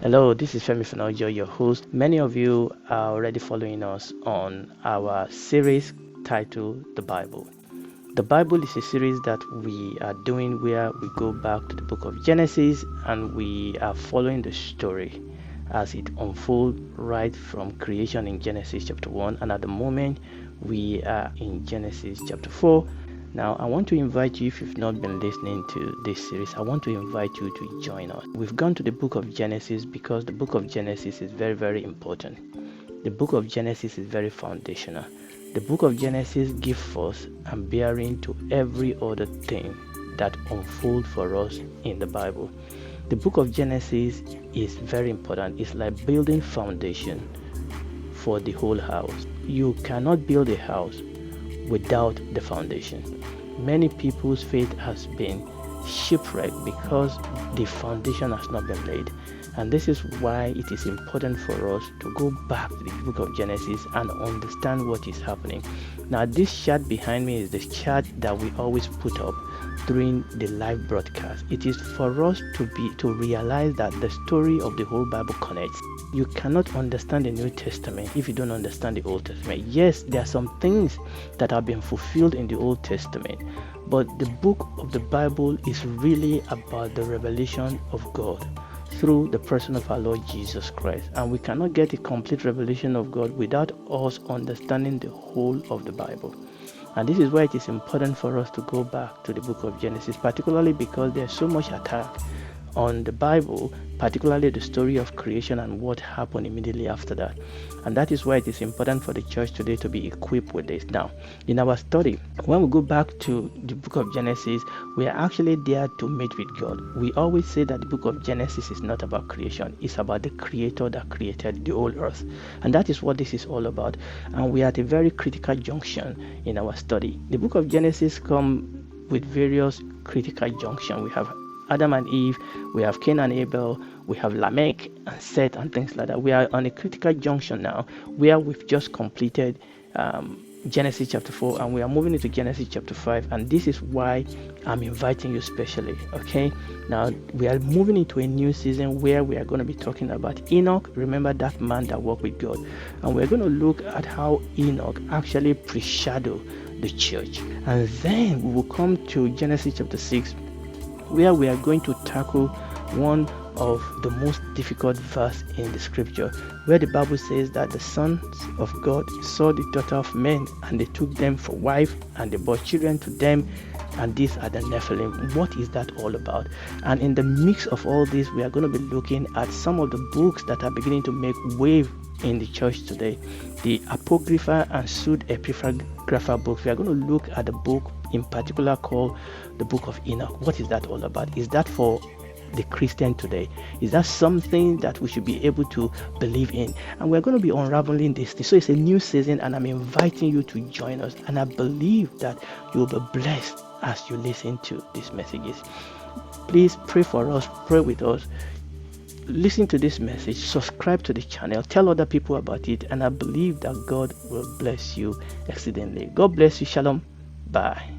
Hello, this is Fenojo, your host. Many of you are already following us on our series titled The Bible. The Bible is a series that we are doing where we go back to the book of Genesis and we are following the story as it unfolds right from creation in Genesis chapter 1, and at the moment we are in Genesis chapter 4. Now, I want to invite you, if you've not been listening to this series, I want to invite you to join us. We've gone to the book of Genesis because the book of Genesis is very, very important. The book of Genesis is very foundational. The book of Genesis gives us a bearing to every other thing that unfolds for us in the Bible. The book of Genesis is very important. It's like building foundation for the whole house. You cannot build a house without the foundation. Many people's faith has been shipwrecked because the foundation has not been laid. And this is why it is important for us to go back to the book of Genesis and understand what is happening. Now, this chart behind me is the chart that we always put up during the live broadcast. It is for us to realize that the story of the whole Bible connects. You cannot understand the New Testament if you don't understand the Old Testament. Yes, there are some things that have been fulfilled in the Old Testament, but the book of the Bible is really about the revelation of God through the person of our Lord Jesus Christ. And we cannot get a complete revelation of God without us understanding the whole of the Bible. And this is why it is important for us to go back to the book of Genesis, particularly because there's so much attack on the Bible, particularly the story of creation and what happened immediately after that. And that is why it is important for the church today to be equipped with this. Now, in our study, when we go back to the book of Genesis, we are actually there to meet with God. We always say that the book of Genesis is not about creation, it's about the creator that created the whole earth. And that is what this is all about. And we are at a very critical junction in our study. The book of Genesis comes with various critical junctions. We have Adam and Eve, we have Cain and Abel, we have Lamech and Seth and things like that. We are on a critical junction now where we've just completed Genesis chapter 4 and we are moving into Genesis chapter 5, and this is why I'm inviting you specially. Okay, now we are moving into a new season where we are going to be talking about Enoch. Remember that man that walked with God, and we're going to look at how Enoch actually foreshadowed the church, and then we will come to Genesis chapter 6 where we are going to tackle one of the most difficult verse in the scripture, where the Bible says that the sons of God saw the daughter of men and they took them for wife and they bore children to them, and these are the Nephilim. What is that all about? And in the mix of all this, we are going to be looking at some of the books that are beginning to make wave in the church today, the Apocrypha and Pseudepigrapha books. We are going to look at the book in particular called the book of Enoch. What is that all about? Is that for the Christian today? Is that something that we should be able to believe in? And we're going to be unraveling this. So it's a new season and I'm inviting you to join us, and I believe that you'll be blessed as you listen to these messages. Please pray for us, pray with us, listen to this message, subscribe to the channel, tell other people about it, and I believe that God will bless you exceedingly. God bless you. Shalom. Bye.